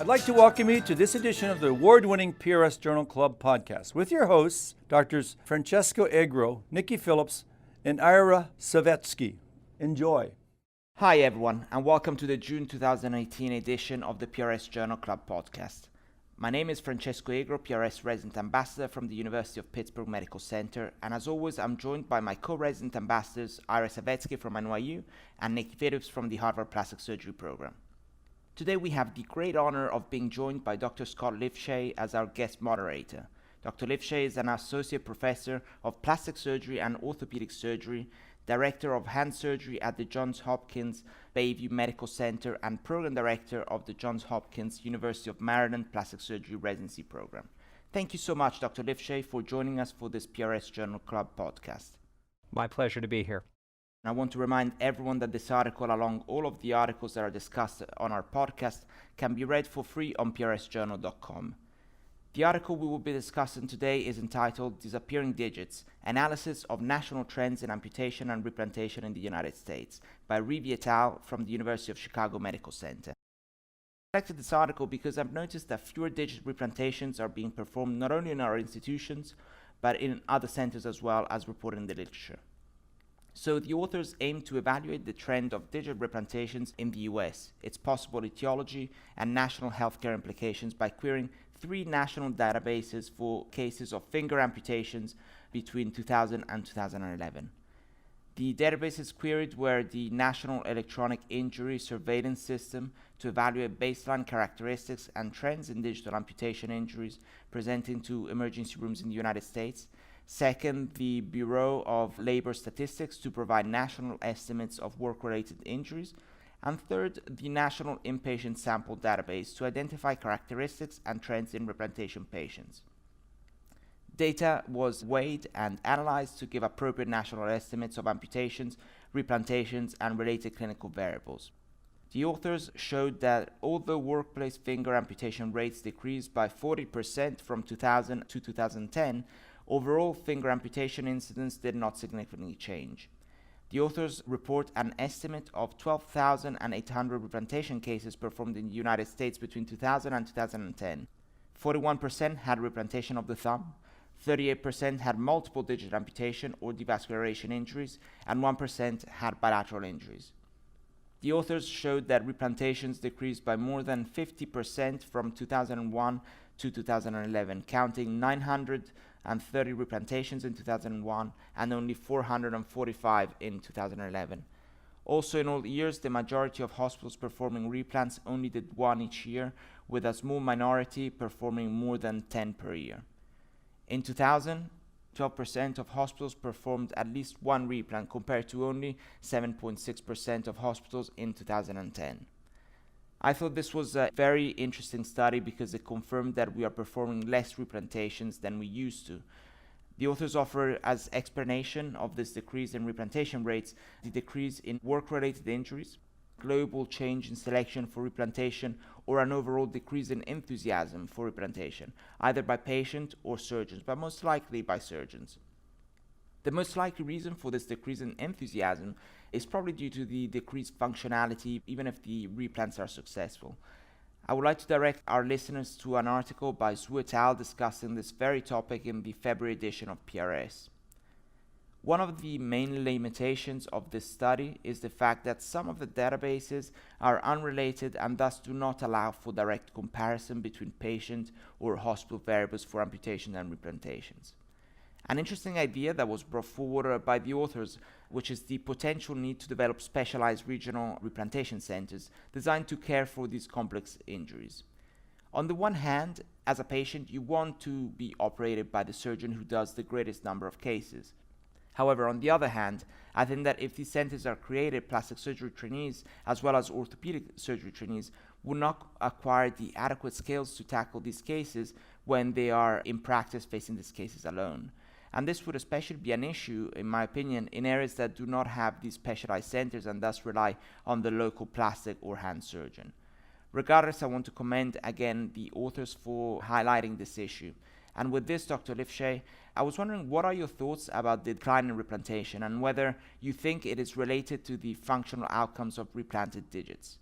like to welcome you to this edition of the award-winning PRS Journal Club podcast with your hosts, Drs. Francesco Egro, Nicole Phillips, and Ira Savetsky. Enjoy. Hi everyone, and welcome to the June 2018 edition of the PRS Journal Club podcast. My name is Francesco Egro, PRS Resident Ambassador from the University of Pittsburgh Medical Center, and as always I'm joined by my co-resident ambassadors Ira Savetsky from NYU and Nicole Phillips from the Harvard Plastic Surgery Program. Today we have the great honor of being joined by Dr. Scott Lifchez as our guest moderator. Dr. Lifchez is an Associate Professor of Plastic Surgery and Orthopaedic Surgery, Director of Hand Surgery at the Johns Hopkins Bayview Medical Center, and Program Director of the Johns Hopkins University of Maryland Plastic Surgery Residency Program. Thank you so much, Dr. Lifchez, for joining us for this PRS Journal Club podcast. My pleasure to be here. I want to remind everyone that this article, along all of the articles that are discussed on our podcast, can be read for free on prsjournal.com. The article we will be discussing today is entitled Disappearing Digits, Analysis of National Trends in Amputation and Replantation in the United States by Reavy et al. From the University of Chicago Medical Center. I selected this article because I've noticed that fewer digit replantations are being performed not only in our institutions, but in other centers as well, as reported in the literature. So the authors aim to evaluate the trend of digit replantations in the US, its possible etiology, and national healthcare implications by querying 3 national databases for cases of finger amputations between 2000 and 2011. The databases queried were the National Electronic Injury Surveillance System to evaluate baseline characteristics and trends in digital amputation injuries presenting to emergency rooms in the United States. Second, the Bureau of Labor Statistics to provide national estimates of work-related injuries. And third, the National Inpatient Sample Database to identify characteristics and trends in replantation patients. Data was weighed and analyzed to give appropriate national estimates of amputations, replantations, and related clinical variables. The authors showed that although workplace finger amputation rates decreased by 40% from 2000 to 2010, overall finger amputation incidence did not significantly change. The authors report an estimate of 12,800 replantation cases performed in the United States between 2000 and 2010. 41% had replantation of the thumb, 38% had multiple digit amputation or devascularization injuries, and 1% had bilateral injuries. The authors showed that replantations decreased by more than 50% from 2001 to 2011, counting 930 replantations in 2001 and only 445 in 2011. Also, in all years, the majority of hospitals performing replants only did 1 each year, with a small minority performing more than 10 per year. In 2000, 12% of hospitals performed at least 1 replant compared to only 7.6% of hospitals in 2010. I thought this was a very interesting study because it confirmed that we are performing less replantations than we used to. The authors offer as explanation of this decrease in replantation rates the decrease in work-related injuries, global change in selection for replantation, or an overall decrease in enthusiasm for replantation, either by patient or surgeons, but most likely by surgeons. The most likely reason for this decrease in enthusiasm is probably due to the decreased functionality, even if the replants are successful. I would like to direct our listeners to an article by Zhu et al. Discussing this very topic in the February edition of PRS. One of the main limitations of this study is the fact that some of the databases are unrelated and thus do not allow for direct comparison between patient or hospital variables for amputation and replantations. An interesting idea that was brought forward by the authors, which is the potential need to develop specialized regional replantation centers designed to care for these complex injuries. On the one hand, as a patient, you want to be operated by the surgeon who does the greatest number of cases. However, on the other hand, I think that if these centers are created, plastic surgery trainees as well as orthopedic surgery trainees will not acquire the adequate skills to tackle these cases when they are in practice facing these cases alone. And this would especially be an issue, in my opinion, in areas that do not have these specialized centers and thus rely on the local plastic or hand surgeon. Regardless, I want to commend again the authors for highlighting this issue. And with this, Dr. Lifchez, I was wondering, what are your thoughts about the decline in replantation and whether you think it is related to the functional outcomes of replanted digits?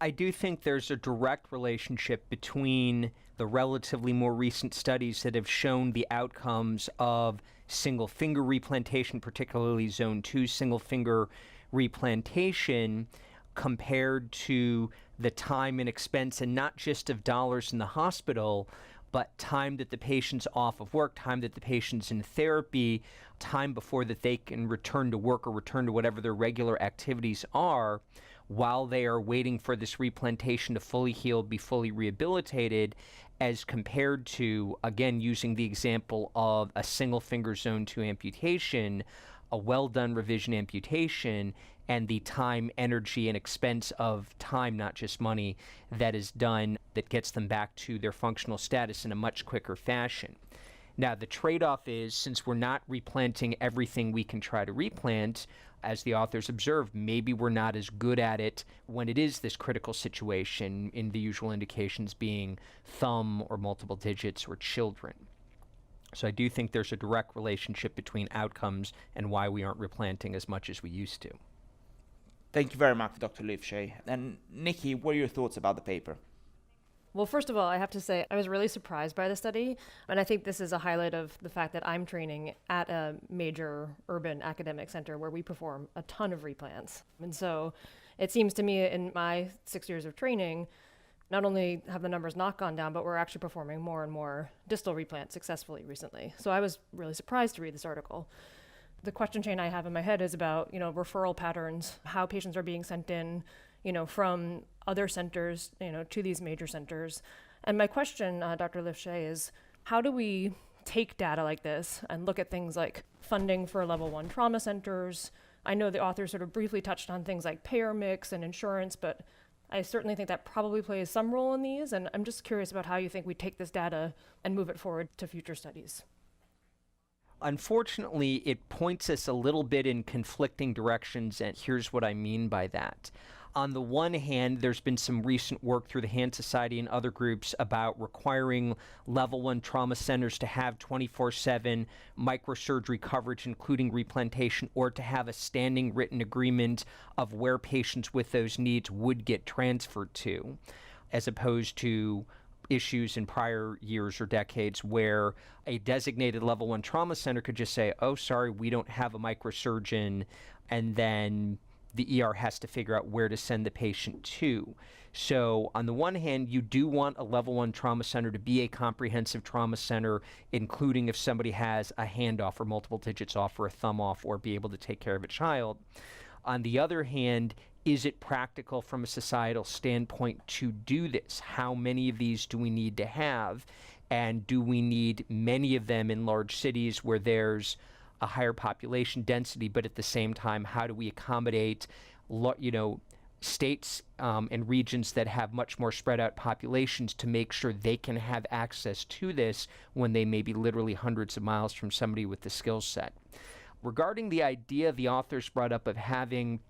I do think there's a direct relationship between the relatively more recent studies that have shown the outcomes of single finger replantation, particularly zone 2 single finger replantation, compared to the time and expense, and not just of dollars in the hospital, but time that the patient's off of work, time that the patient's in therapy, time before that they can return to work or return to whatever their regular activities are, while they are waiting for this replantation to fully heal, be fully rehabilitated, as compared to, again, using the example of a single finger zone 2 amputation, a well-done revision amputation, and the time, energy, and expense of time, not just money, that is done that gets them back to their functional status in a much quicker fashion. Now, the trade-off is, since we're not replanting everything we can try to replant, as the authors observed, maybe we're not as good at it when it is this critical situation, in the usual indications being thumb or multiple digits or children. So I do think there's a direct relationship between outcomes and why we aren't replanting as much as we used to. Thank you very much, Dr. Lifchez. And Nikki, what are your thoughts about the paper? Well, first of all, I have to say I was really surprised by the study, and I think this is a highlight of the fact that I'm training at a major urban academic center where we perform a ton of replants. And so it seems to me in my 6 years of training, not only have the numbers not gone down, but we're actually performing more and more distal replants successfully recently. So I was really surprised to read this article. The question chain I have in my head is about, referral patterns, how patients are being sent in, from other centers, to these major centers. And my question, Dr. Lifchez, is how do we take data like this and look at things like funding for level 1 trauma centers? I know the authors sort of briefly touched on things like payer mix and insurance, but I certainly think that probably plays some role in these. And I'm just curious about how you think we take this data and move it forward to future studies. Unfortunately, it points us a little bit in conflicting directions, and here's what I mean by that. On the one hand, there's been some recent work through the Hand Society and other groups about requiring level 1 trauma centers to have 24/7 microsurgery coverage, including replantation, or to have a standing written agreement of where patients with those needs would get transferred to, as opposed to issues in prior years or decades where a designated level 1 trauma center could just say, oh, sorry, we don't have a microsurgeon, and then the ER has to figure out where to send the patient to. So on the one hand, you do want a level 1 trauma center to be a comprehensive trauma center, including if somebody has a hand off or multiple digits off or a thumb off, or be able to take care of a child. On the other hand, is it practical from a societal standpoint to do this? How many of these do we need to have? And do we need many of them in large cities where there's a higher population density, but at the same time, how do we accommodate, states and regions that have much more spread out populations to make sure they can have access to this when they may be literally hundreds of miles from somebody with the skill set? Regarding the idea the authors brought up of having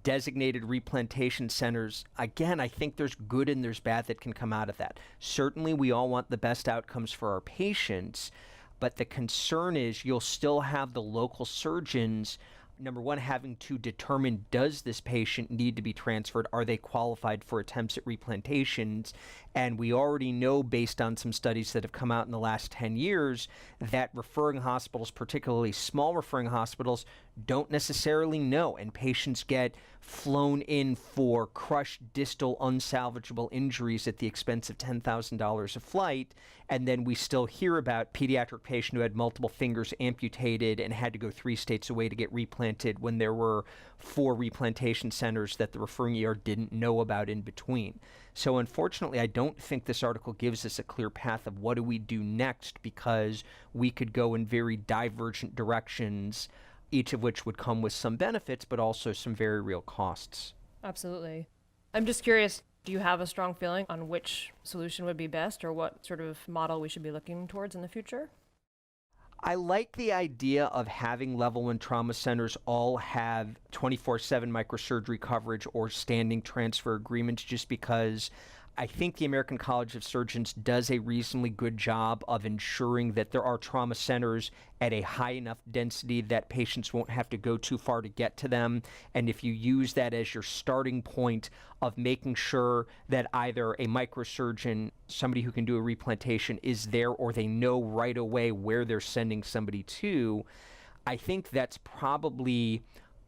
designated replantation centers, again, I think there's good and there's bad that can come out of that. Certainly, we all want the best outcomes for our patients, but the concern is you'll still have the local surgeons, number one, having to determine, does this patient need to be transferred? Are they qualified for attempts at replantations? And we already know, based on some studies that have come out in the last 10 years, that referring hospitals, particularly small referring hospitals, don't necessarily know, and patients get flown in for crushed distal unsalvageable injuries at the expense of $10,000 a flight, and then we still hear about pediatric patient who had multiple fingers amputated and had to go 3 states away to get replanted when there were 4 replantation centers that the referring ER didn't know about in between. So unfortunately, I don't think this article gives us a clear path of what do we do next, because we could go in very divergent directions, each of which would come with some benefits, but also some very real costs. Absolutely. I'm just curious, do you have a strong feeling on which solution would be best, or what sort of model we should be looking towards in the future? I like the idea of having level 1 trauma centers all have 24/7 microsurgery coverage or standing transfer agreements, just because I think the American College of Surgeons does a reasonably good job of ensuring that there are trauma centers at a high enough density that patients won't have to go too far to get to them. And if you use that as your starting point of making sure that either a microsurgeon, somebody who can do a replantation, is there, or they know right away where they're sending somebody to, I think that's probably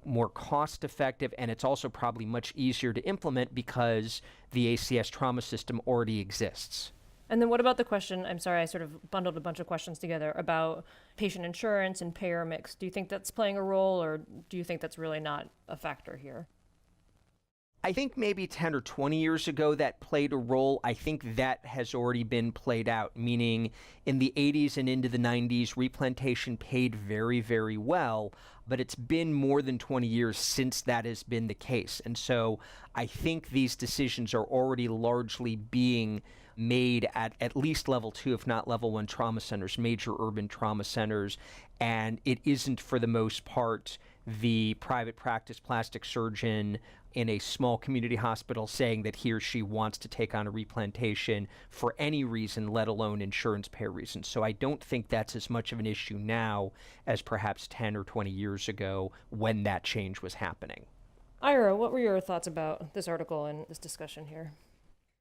more cost effective, and it's also probably much easier to implement because the ACS trauma system already exists. And then what about the question, I'm sorry, I sort of bundled a bunch of questions together about patient insurance and payer mix. Do you think that's playing a role, or do you think that's really not a factor here? I think maybe 10 or 20 years ago that played a role. I think that has already been played out, meaning in the 80s and into the 90s, replantation paid very, very well, but it's been more than 20 years since that has been the case. And so I think these decisions are already largely being made at least level 2, if not level 1 trauma centers, major urban trauma centers, and it isn't for the most part the private practice plastic surgeon in a small community hospital saying that he or she wants to take on a replantation for any reason, let alone insurance payer reasons. So I don't think that's as much of an issue now as perhaps 10 or 20 years ago when that change was happening. Ira, what were your thoughts about this article and this discussion here?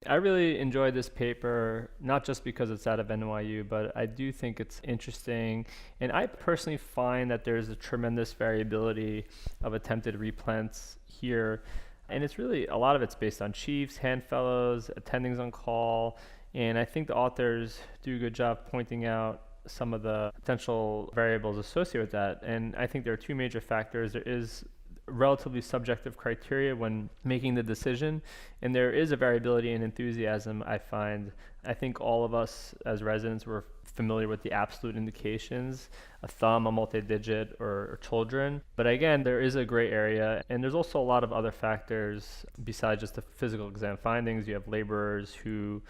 I really enjoyed this paper, not just because it's out of NYU, but I do think it's interesting. And I personally find that there's a tremendous variability of attempted replants here. And it's really, a lot of it's based on chiefs, hand fellows, attendings on call. And I think the authors do a good job pointing out some of the potential variables associated with that. And I think there are two major factors. There is relatively subjective criteria when making the decision, and there is a variability in enthusiasm, I find. I think all of us as residents were familiar with the absolute indications, a thumb, a multi-digit, or children. But again, there is a gray area, and there's also a lot of other factors besides just the physical exam findings. You have laborers who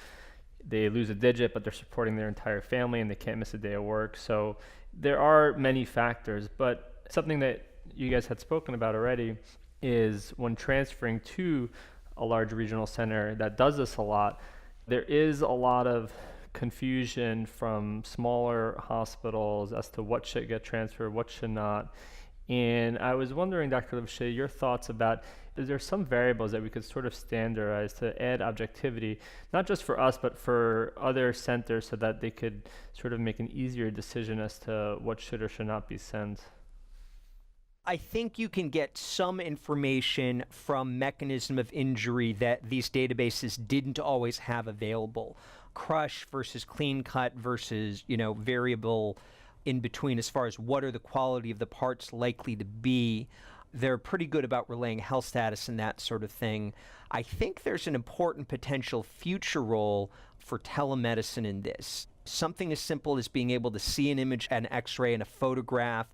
they lose a digit, but they're supporting their entire family and they can't miss a day of work. So there are many factors, but something that you guys had spoken about already is when transferring to a large regional center that does this a lot, there is a lot of confusion from smaller hospitals as to what should get transferred, what should not. And I was wondering, Dr. Lifchez, your thoughts about, is there some variables that we could sort of standardize to add objectivity, not just for us, but for other centers, so that they could sort of make an easier decision as to what should or should not be sent? I think you can get some information from mechanism of injury that these databases didn't always have available. Crush versus clean cut versus, variable in between as far as what are the quality of the parts likely to be. They're pretty good about relaying health status and that sort of thing. I think there's an important potential future role for telemedicine in this. Something as simple as being able to see an image, an x-ray, and a photograph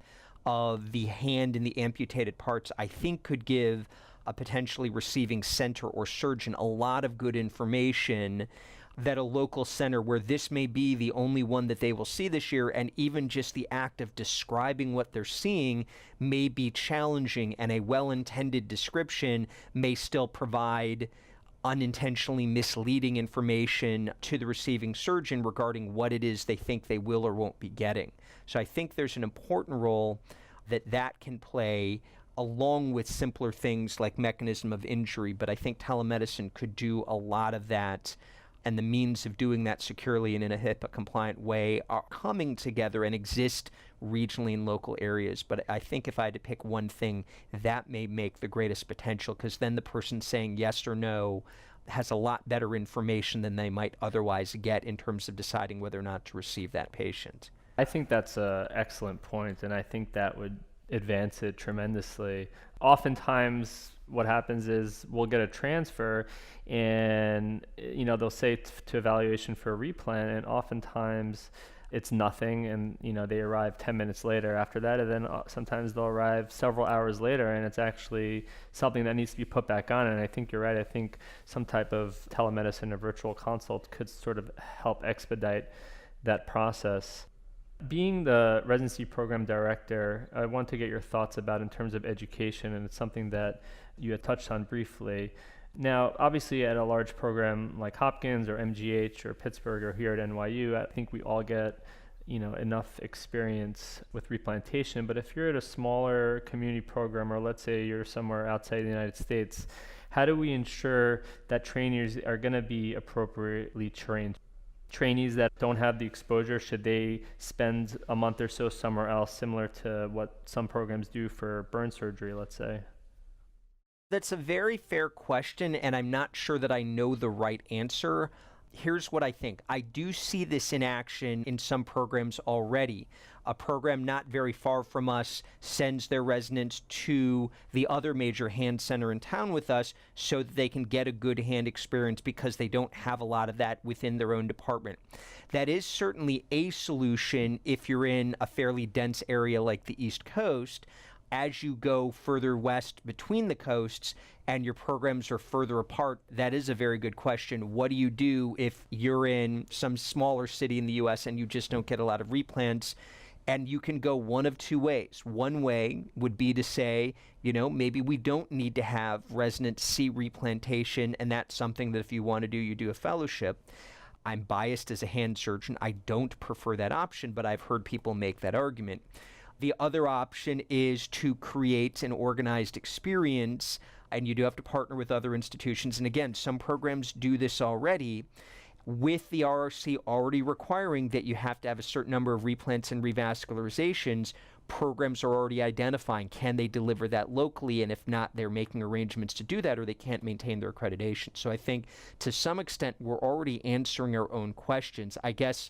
of the hand and the amputated parts, I think could give a potentially receiving center or surgeon a lot of good information that a local center where this may be the only one that they will see this year, and even just the act of describing what they're seeing may be challenging, and a well-intended description may still provide unintentionally misleading information to the receiving surgeon regarding what it is they think they will or won't be getting. So I think there's an important role that can play along with simpler things like mechanism of injury, but I think telemedicine could do a lot of that, and the means of doing that securely and in a HIPAA-compliant way are coming together and exist regionally in local areas. But I think if I had to pick one thing, that may make the greatest potential, because then the person saying yes or no has a lot better information than they might otherwise get in terms of deciding whether or not to receive that patient. I think that's an excellent point, and I think that would advance it tremendously. Oftentimes, what happens is we'll get a transfer, and they'll say to evaluation for a replant, and oftentimes it's nothing, and they arrive 10 minutes later after that, and then sometimes they'll arrive several hours later, and it's actually something that needs to be put back on. And I think you're right. I think some type of telemedicine or virtual consult could sort of help expedite that process. Being the residency program director, I want to get your thoughts about in terms of education, and it's something that you had touched on briefly. Now, obviously at a large program like Hopkins or MGH or Pittsburgh or here at NYU, I think we all get enough experience with replantation. But if you're at a smaller community program, or let's say you're somewhere outside the United States, how do we ensure that trainees are going to be appropriately trained? Trainees that don't have the exposure, should they spend a month or so somewhere else, similar to what some programs do for burn surgery, let's say? That's a very fair question, and I'm not sure that I know the right answer. Here's what I think. I do see this in action in some programs already. A program not very far from us sends their residents to the other major hand center in town with us so that they can get a good hand experience because they don't have a lot of that within their own department. That is certainly a solution if you're in a fairly dense area like the East Coast. As you go further west between the coasts and your programs are further apart, that is a very good question. What do you do if you're in some smaller city in the U.S. and you just don't get a lot of replants? And you can go one of two ways. One way would be to say, maybe we don't need to have residents see replantation, and that's something that if you want to do, you do a fellowship. I'm biased as a hand surgeon. I don't prefer that option, but I've heard people make that argument. The other option is to create an organized experience, and you do have to partner with other institutions. And again, some programs do this already, with the RRC already requiring that you have to have a certain number of replants and revascularizations. Programs are already identifying, can they deliver that locally? And if not, they're making arrangements to do that, or they can't maintain their accreditation. So I think to some extent, we're already answering our own questions. I guess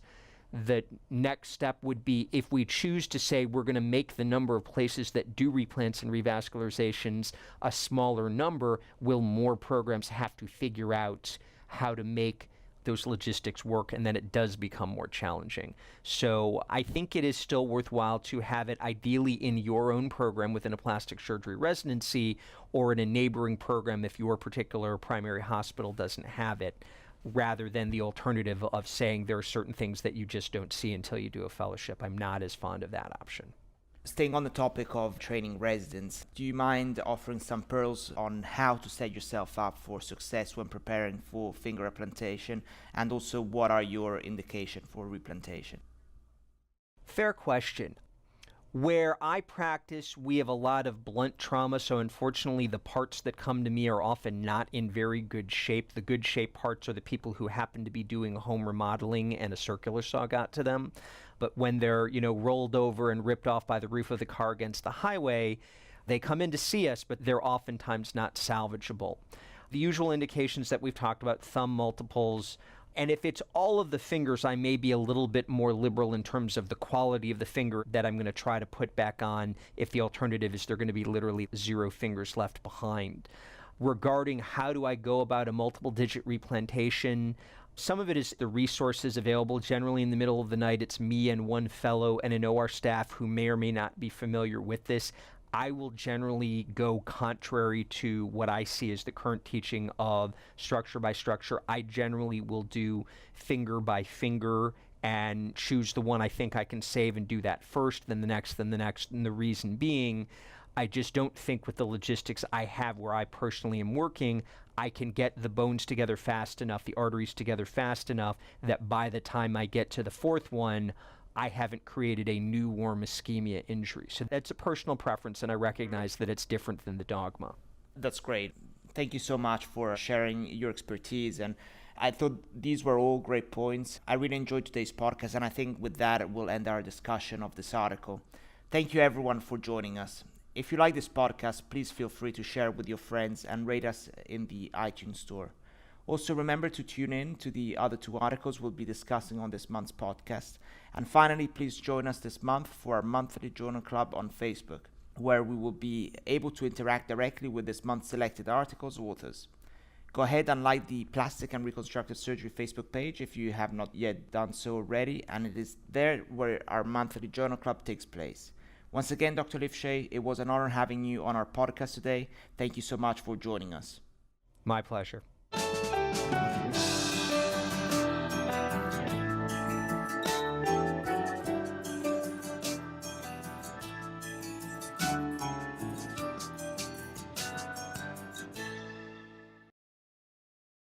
the next step would be, if we choose to say we're going to make the number of places that do replants and revascularizations a smaller number, will more programs have to figure out how to make those logistics work, and then it does become more challenging. So I think it is still worthwhile to have it ideally in your own program within a plastic surgery residency, or in a neighboring program if your particular primary hospital doesn't have it, rather than the alternative of saying there are certain things that you just don't see until you do a fellowship. I'm not as fond of that option. Staying on the topic of training residents, do you mind offering some pearls on how to set yourself up for success when preparing for finger replantation, and also what are your indications for replantation? Fair question. Where I practice, we have a lot of blunt trauma, so unfortunately the parts that come to me are often not in very good shape. The good shape parts are the people who happen to be doing home remodeling and a circular saw got to them. But when they're, rolled over and ripped off by the roof of the car against the highway, they come in to see us, but they're oftentimes not salvageable. The usual indications that we've talked about, thumb multiples, and if it's all of the fingers, I may be a little bit more liberal in terms of the quality of the finger that I'm going to try to put back on, if the alternative is they're going to be literally 0 fingers left behind. Regarding how do I go about a multiple digit replantation, some of it is the resources available. Generally in the middle of the night, it's me and one fellow and an OR staff who may or may not be familiar with this. I will generally go contrary to what I see as the current teaching of structure by structure. I generally will do finger by finger and choose the one I think I can save and do that first, then the next, then the next. And the reason being, I just don't think with the logistics I have where I personally am working, I can get the bones together fast enough, the arteries together fast enough, that by the time I get to the fourth one, I haven't created a new warm ischemia injury. So that's a personal preference, and I recognize that it's different than the dogma. That's great. Thank you so much for sharing your expertise. And I thought these were all great points. I really enjoyed today's podcast, and I think with that, we'll end our discussion of this article. Thank you, everyone, for joining us. If you like this podcast, please feel free to share it with your friends and rate us in the iTunes store. Also, remember to tune in to the other 2 articles we'll be discussing on this month's podcast. And finally, please join us this month for our monthly journal club on Facebook, where we will be able to interact directly with this month's selected articles' authors. Go ahead and like the Plastic and Reconstructive Surgery Facebook page if you have not yet done so already, and it is there where our monthly journal club takes place. Once again, Dr. Lifchez, it was an honor having you on our podcast today. Thank you so much for joining us. My pleasure.